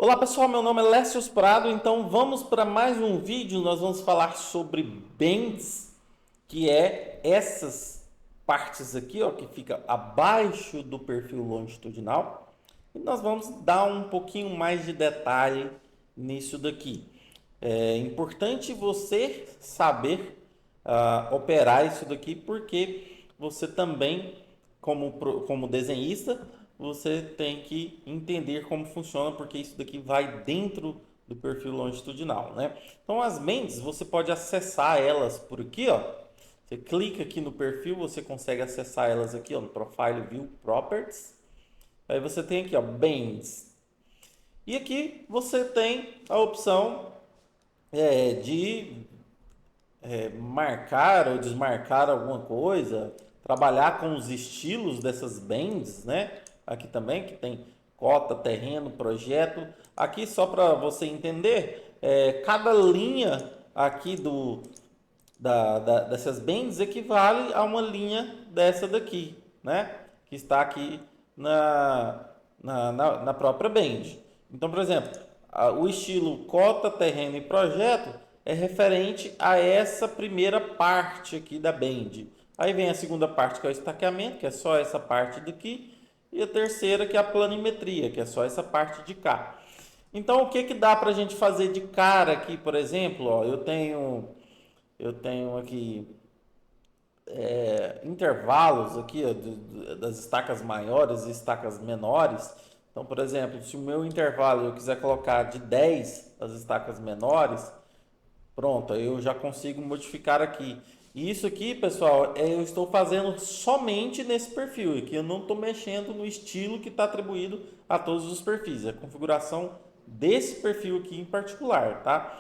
Olá pessoal, meu nome é Lécio Prado, então vamos para mais um vídeo. Nós vamos falar sobre bends, que é essas partes aqui, ó, que fica abaixo do perfil longitudinal. E nós vamos dar um pouquinho mais de detalhe nisso daqui. É importante você saber operar isso daqui, porque você também, como desenhista, você tem que entender como funciona, porque isso daqui vai dentro do perfil longitudinal, né? Então as mentes, você pode acessar elas por aqui, ó. Você clica aqui no perfil, você consegue acessar elas aqui, ó, no Profile View Properties. Aí você tem aqui, ó, Bends. E aqui você tem a opção de marcar ou desmarcar alguma coisa, trabalhar com os estilos dessas bands, né? Aqui também que tem cota, terreno, projeto. Aqui só para você entender, cada linha aqui dessas bands equivale a uma linha dessa daqui, né? Que está aqui na própria band. Então, por exemplo, o estilo cota, terreno e projeto é referente a essa primeira parte aqui da band. Aí vem a segunda parte, que é o estaqueamento, que é só essa parte daqui, e a terceira, que é a planimetria, que é só essa parte de cá. Então, o que que dá para a gente fazer de cara aqui, por exemplo? Ó, eu tenho aqui intervalos aqui, ó, das estacas maiores e estacas menores. Então, por exemplo, se o meu intervalo eu quiser colocar de 10 as estacas menores, pronto, aí eu já consigo modificar aqui. E isso aqui, pessoal, eu estou fazendo somente nesse perfil aqui. Eu não estou mexendo no estilo que está atribuído a todos os perfis. É a configuração desse perfil aqui em particular, tá?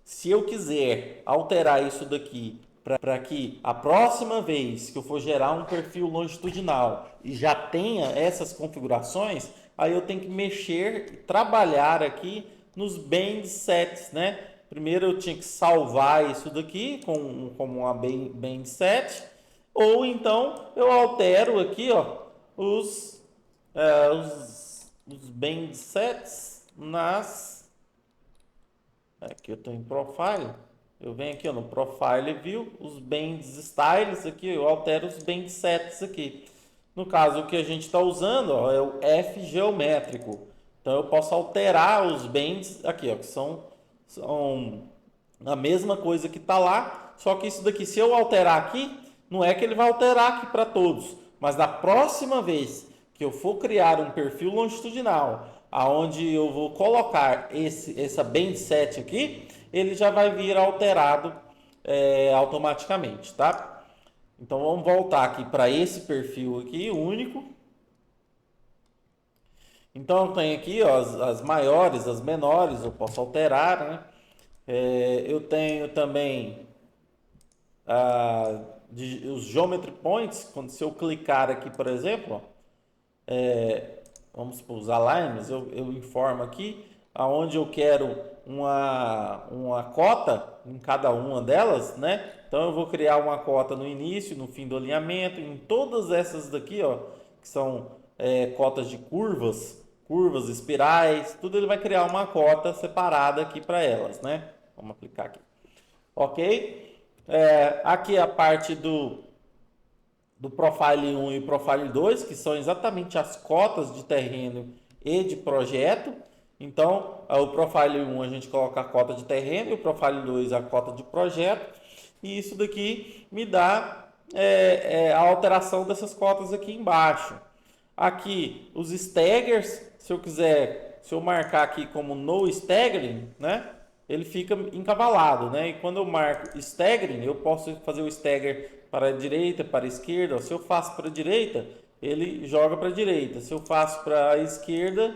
Se eu quiser alterar isso daqui para que a próxima vez que eu for gerar um perfil longitudinal e já tenha essas configurações, aí eu tenho que mexer, trabalhar aqui nos band sets, né? Primeiro eu tinha que salvar isso daqui como uma band set, ou então eu altero aqui, ó, os band sets aqui eu estou em Profile. Eu venho aqui ó, no Profile View, os Bands Styles aqui, eu altero os Band Sets aqui. No caso, o que a gente está usando ó, é o F geométrico. Então eu posso alterar os bands aqui, ó, que são a mesma coisa que está lá, só que isso daqui, se eu alterar aqui, não é que ele vai alterar aqui para todos, mas na próxima vez que eu for criar um perfil longitudinal, aonde eu vou colocar essa band set aqui, ele já vai vir alterado automaticamente, tá? Então vamos voltar aqui para esse perfil aqui, único. Então eu tenho aqui ó, as maiores, as menores, eu posso alterar, né? Eu tenho também os geometry points, quando se eu clicar aqui, por exemplo, vamos para os alignments, eu informo aqui aonde eu quero uma cota em cada uma delas, né? Então eu vou criar uma cota no início, no fim do alinhamento, em todas essas daqui, ó, que são cotas de curvas, espirais, tudo ele vai criar uma cota separada aqui para elas, né? Vamos aplicar aqui. Ok? Aqui a parte do Profile 1 e Profile 2, que são exatamente as cotas de terreno e de projeto. Então, o Profile 1 a gente coloca a cota de terreno e o Profile 2 a cota de projeto. E isso daqui me dá a alteração dessas cotas aqui embaixo. Aqui, os staggers, se eu marcar aqui como no staggering, né? Ele fica encavalado, né? E quando eu marco staggering, eu posso fazer o stagger para a direita, para a esquerda. Se eu faço para a direita, ele joga para a direita. Se eu faço para a esquerda,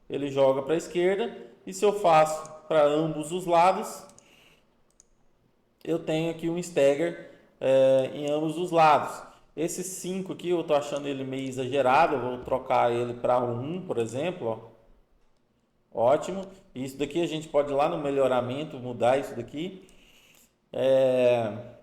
ele joga para a esquerda. E se eu faço para ambos os lados, eu tenho aqui um stagger em ambos os lados. Esse 5 aqui, eu estou achando ele meio exagerado. Eu vou trocar ele para 1, por exemplo, ó. Ótimo. Isso daqui a gente pode ir lá no melhoramento, mudar isso daqui.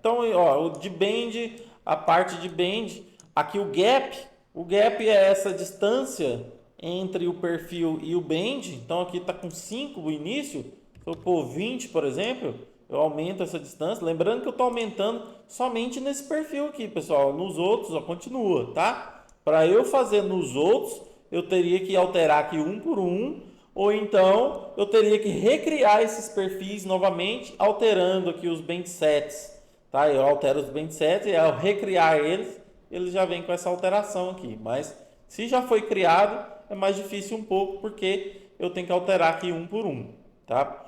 Então, ó, o de bend, a parte de bend, aqui o gap é essa distância entre o perfil e o bend. Então aqui está com 5 o início. Se eu pôr 20, por exemplo, eu aumento essa distância. Lembrando que eu estou aumentando somente nesse perfil aqui, pessoal. Nos outros, ó, continua, tá? Para eu fazer nos outros, eu teria que alterar aqui um por um, ou então eu teria que recriar esses perfis novamente, alterando aqui os bend sets, tá? Eu altero os bend sets e ao recriar eles já vêm com essa alteração aqui. Mas se já foi criado, é mais difícil um pouco, porque eu tenho que alterar aqui um por um, tá?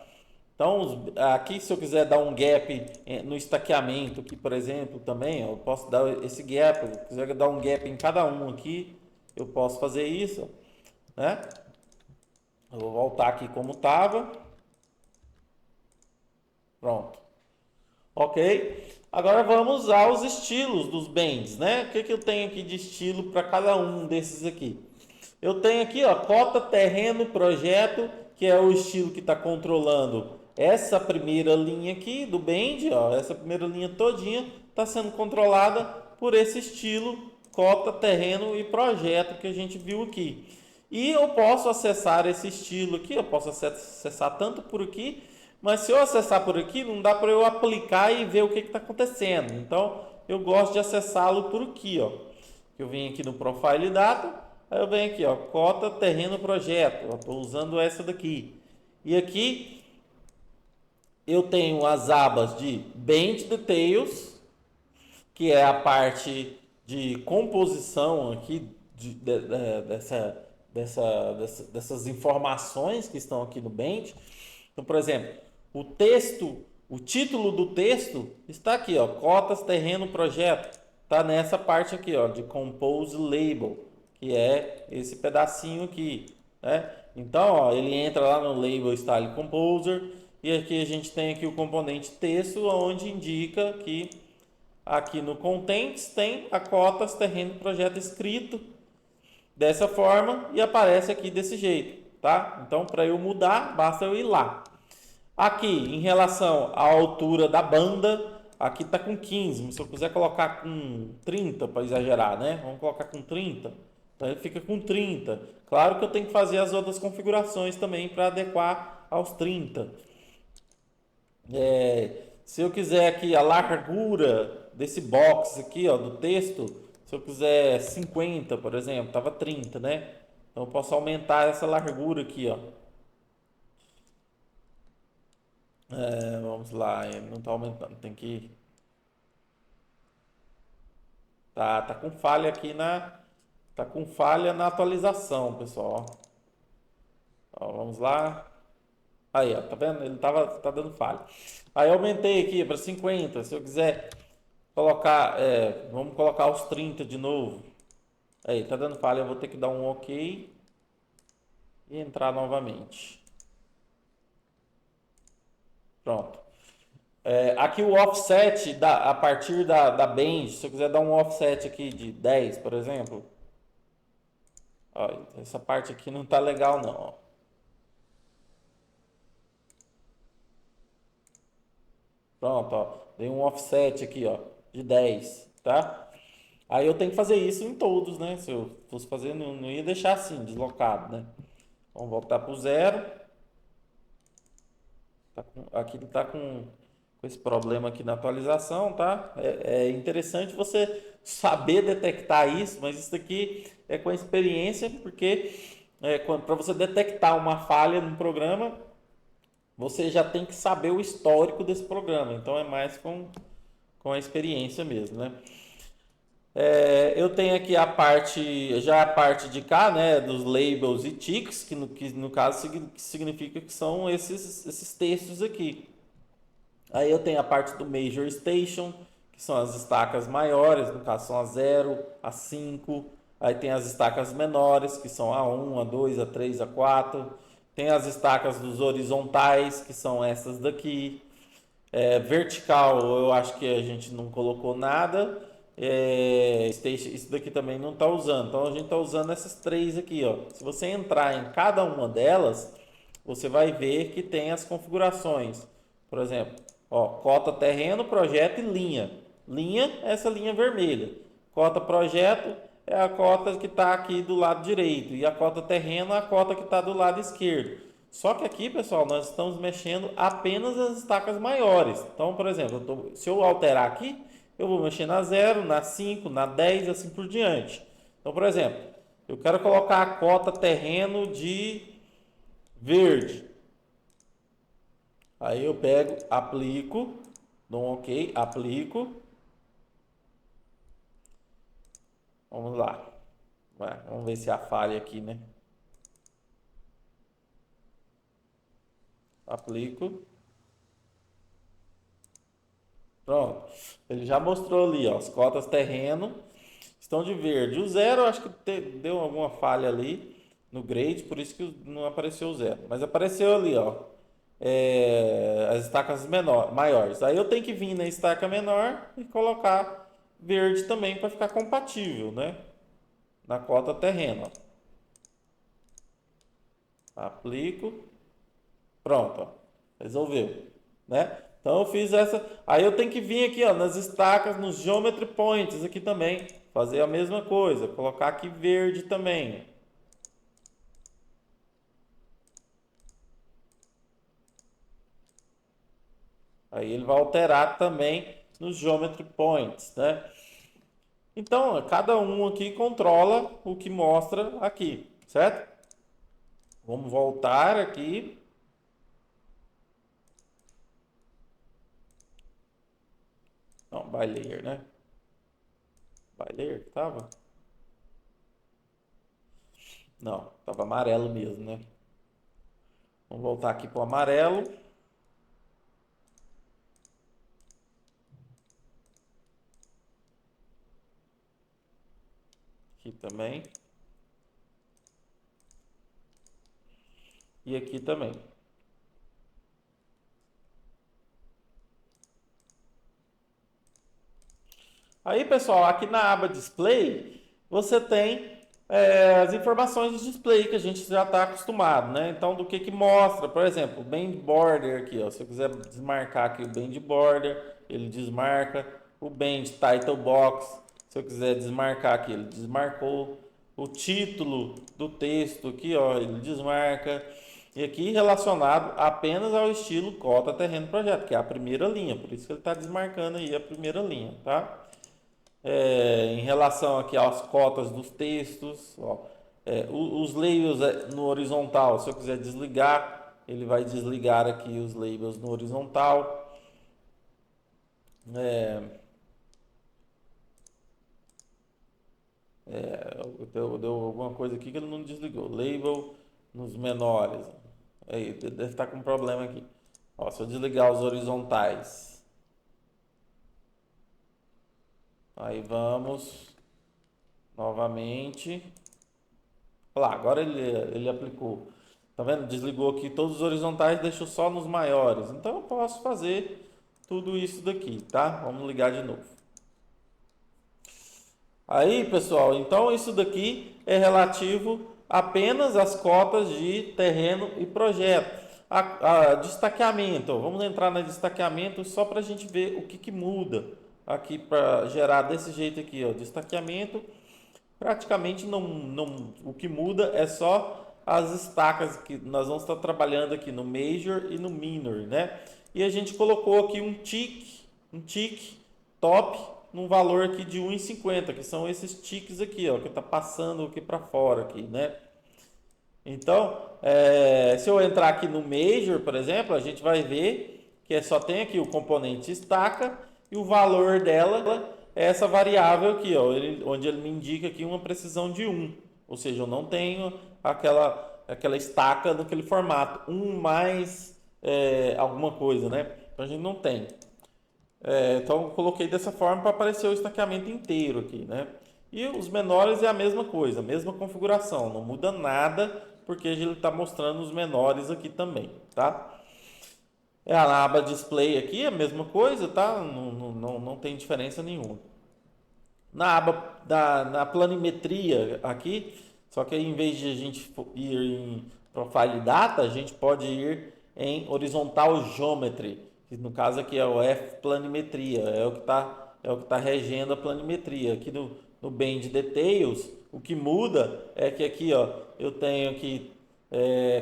Então, aqui se eu quiser dar um gap no estaqueamento aqui, por exemplo, também, eu posso dar esse gap. Se eu quiser dar um gap em cada um aqui, eu posso fazer isso, né? Eu vou voltar aqui como estava. Pronto. Ok? Agora vamos aos estilos dos bends, né? O que eu tenho aqui de estilo para cada um desses aqui? Eu tenho aqui, ó, cota, terreno, projeto, que é o estilo que está controlando essa primeira linha aqui do bend, ó, essa primeira linha todinha está sendo controlada por esse estilo cota, terreno e projeto que a gente viu aqui. E eu posso acessar esse estilo aqui, eu posso acessar tanto por aqui, mas se eu acessar por aqui, não dá para eu aplicar e ver o que está acontecendo. Então, eu gosto de acessá-lo por aqui, ó. Eu venho aqui no Profile Data, aí eu venho aqui, ó, cota, terreno, projeto. Estou usando essa daqui. E aqui eu tenho as abas de Bend Details, que é a parte de composição aqui dessas informações que estão aqui no Bend. Então, por exemplo, o texto, o título do texto está aqui, ó, cotas, terreno, projeto. Está nessa parte aqui, ó, de Compose Label, que é esse pedacinho aqui, né? Então, ó, ele entra lá no Label Style Composer e aqui a gente tem aqui o componente texto, onde indica que aqui no Contents tem a cotas, terreno, projeto escrito dessa forma e aparece aqui desse jeito, tá? Então, para eu mudar, basta eu ir lá. Aqui, em relação à altura da banda, aqui está com 15, mas se eu quiser colocar com 30 para exagerar, né? Vamos colocar com 30. Então ele fica com 30. Claro que eu tenho que fazer as outras configurações também para adequar aos 30. Se eu quiser aqui a largura desse box aqui, ó, do texto, se eu quiser 50, por exemplo, estava 30, né? Então eu posso aumentar essa largura aqui, ó. Vamos lá, não está aumentando, tem que... Tá com falha aqui Tá com falha na atualização, pessoal. Ó, vamos lá. Aí, ó, tá vendo? Ele tá dando falha. Aí eu aumentei aqui para 50. Se eu quiser colocar, vamos colocar os 30 de novo. Aí, tá dando falha, eu vou ter que dar um OK e entrar novamente. Pronto. Aqui o offset a partir da bend, se eu quiser dar um offset aqui de 10, por exemplo. Ó, essa parte aqui não tá legal não, ó. Pronto, ó, dei um offset aqui, ó, de 10, tá? Aí eu tenho que fazer isso em todos, né? Se eu fosse fazer, não ia deixar assim, deslocado, né? Vamos voltar para o zero. Aqui ele está com esse problema aqui na atualização, tá? É interessante você saber detectar isso, mas isso aqui é com a experiência, porque para você detectar uma falha no programa, você já tem que saber o histórico desse programa. Então é mais com a experiência mesmo, né? Eu tenho aqui a parte de cá, né, dos labels e ticks, que no caso significa que são esses textos aqui. Aí eu tenho a parte do Major Station, que são as estacas maiores, no caso são a 0, a 5. Aí tem as estacas menores, que são a 1, a 2, a 3, a 4. Tem as estacas dos horizontais, que são essas daqui. Vertical, eu acho que a gente não colocou nada. Isso daqui também não está usando. Então a gente está usando essas três aqui, ó. Se você entrar em cada uma delas, você vai ver que tem as configurações. Por exemplo, ó, cota terreno, projeto e linha. Linha é essa linha vermelha. Cota projeto é a cota que está aqui do lado direito e a cota terreno é a cota que está do lado esquerdo. Só que aqui, pessoal, nós estamos mexendo apenas as estacas maiores. Então, por exemplo, se eu alterar aqui, eu vou mexer na 0, na 5, na 10 e assim por diante. Então, por exemplo, eu quero colocar a cota terreno de verde. Aí eu pego, aplico, dou um OK, aplico. Vamos lá. Vamos ver se há falha aqui, né? Aplico. Pronto. Ele já mostrou ali, ó, as cotas terreno estão de verde. O zero, acho que deu alguma falha ali no grade, por isso que não apareceu o zero. Mas apareceu ali, ó, as estacas maiores. Aí eu tenho que vir na estaca menor e colocar verde também para ficar compatível, né? Na cota terreno. Ó. Aplico. Pronto, ó. Resolveu, né? Então eu fiz essa. Aí eu tenho que vir aqui, ó, nas estacas, nos geometry points aqui também, fazer a mesma coisa, colocar aqui verde também. Aí ele vai alterar também nos geometry points, né? Então, cada um aqui controla o que mostra aqui, certo? Vamos voltar aqui. Não, by layer, né? By layer que tava? Não, tava amarelo mesmo, né? Vamos voltar aqui para o amarelo. Aqui também. E aqui também. Aí, pessoal, aqui na aba Display, você tem as informações de display que a gente já está acostumado, né? Então, do que mostra, por exemplo, o Band Border aqui, ó. Se eu quiser desmarcar aqui o Band Border, ele desmarca. O Band Title Box, se eu quiser desmarcar aqui, ele desmarcou. O título do texto aqui, ó, ele desmarca. E aqui relacionado apenas ao estilo cota terreno projeto, que é a primeira linha, por isso que ele está desmarcando aí a primeira linha, tá? Em relação aqui às cotas dos textos, ó, os labels no horizontal, se eu quiser desligar, ele vai desligar aqui os labels no horizontal. Deu alguma coisa aqui que ele não desligou. Label nos menores. Aí, deve estar com um problema aqui. Ó, se eu desligar os horizontais. Aí vamos novamente. Olha lá, agora ele aplicou. Tá vendo? Desligou aqui todos os horizontais, deixou só nos maiores. Então eu posso fazer tudo isso daqui, tá? Vamos ligar de novo. Aí, pessoal, então isso daqui é relativo apenas às cotas de terreno e projeto. A destaqueamento, vamos entrar no destaqueamento só para a gente ver o que muda aqui para gerar desse jeito aqui, ó, destaqueamento. Praticamente o que muda é só as estacas que nós vamos estar trabalhando aqui no Major e no Minor, né? E a gente colocou aqui um tick top num valor aqui de 1,50, que são esses ticks aqui, ó, que está passando aqui para fora aqui, né? Então, se eu entrar aqui no Major, por exemplo, a gente vai ver que só tem aqui o componente estaca e o valor dela é essa variável aqui, ó, onde ele me indica aqui uma precisão de 1. Ou seja, eu não tenho aquela estaca naquele formato, 1 mais alguma coisa, né? Então a gente não tem. Então eu coloquei dessa forma para aparecer o estaqueamento inteiro aqui, né? E os menores é a mesma coisa, a mesma configuração, não muda nada porque ele está mostrando os menores aqui também, tá? A aba display aqui é a mesma coisa, tá? Não tem diferença nenhuma. Na aba na planimetria aqui, só que aí, em vez de a gente ir em Profile Data, a gente pode ir em Horizontal Geometry, que no caso aqui é o F Planimetria, é o que tá regendo a planimetria. Aqui no Bend Details, o que muda é que aqui, ó, eu tenho aqui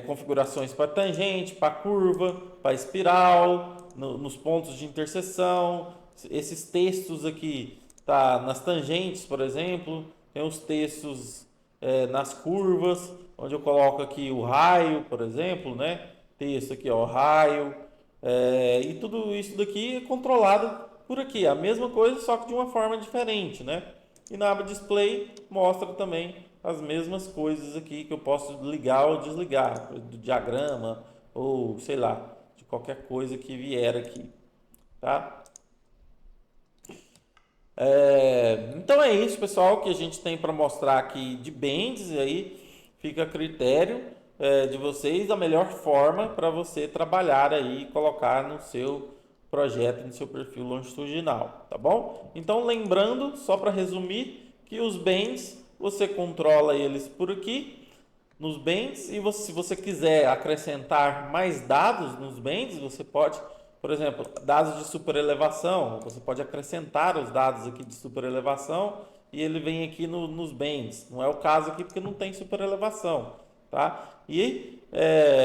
configurações para tangente, para curva, para espiral, nos pontos de interseção. Esses textos aqui tá nas tangentes, por exemplo, tem os textos nas curvas, onde eu coloco aqui o raio, por exemplo, né? Texto aqui, ó, raio, e tudo isso daqui é controlado por aqui, a mesma coisa, só que de uma forma diferente, né? E na aba Display mostra também as mesmas coisas aqui que eu posso ligar ou desligar, do diagrama ou sei lá, de qualquer coisa que vier aqui, tá? Então é isso, pessoal, que a gente tem para mostrar aqui de Bends, e aí fica a critério de vocês a melhor forma para você trabalhar aí e colocar no seu projeto, no seu perfil longitudinal, tá bom? Então lembrando, só para resumir, que os Bends você controla eles por aqui nos bens e se você quiser acrescentar mais dados nos bens, você pode, por exemplo, dados de superelevação, você pode acrescentar os dados aqui de superelevação e ele vem aqui nos bens. Não é o caso aqui porque não tem superelevação, tá? E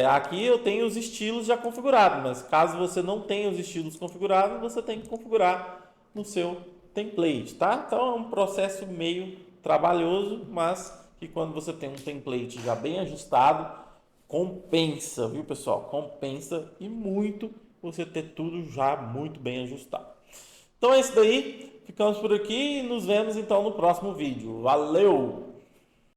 aqui eu tenho os estilos já configurados, mas caso você não tenha os estilos configurados, você tem que configurar no seu template, tá? Então é um processo meio trabalhoso, mas que quando você tem um template já bem ajustado, compensa, viu, pessoal? Compensa e muito você ter tudo já muito bem ajustado. Então é isso daí, ficamos por aqui e nos vemos então no próximo vídeo. Valeu!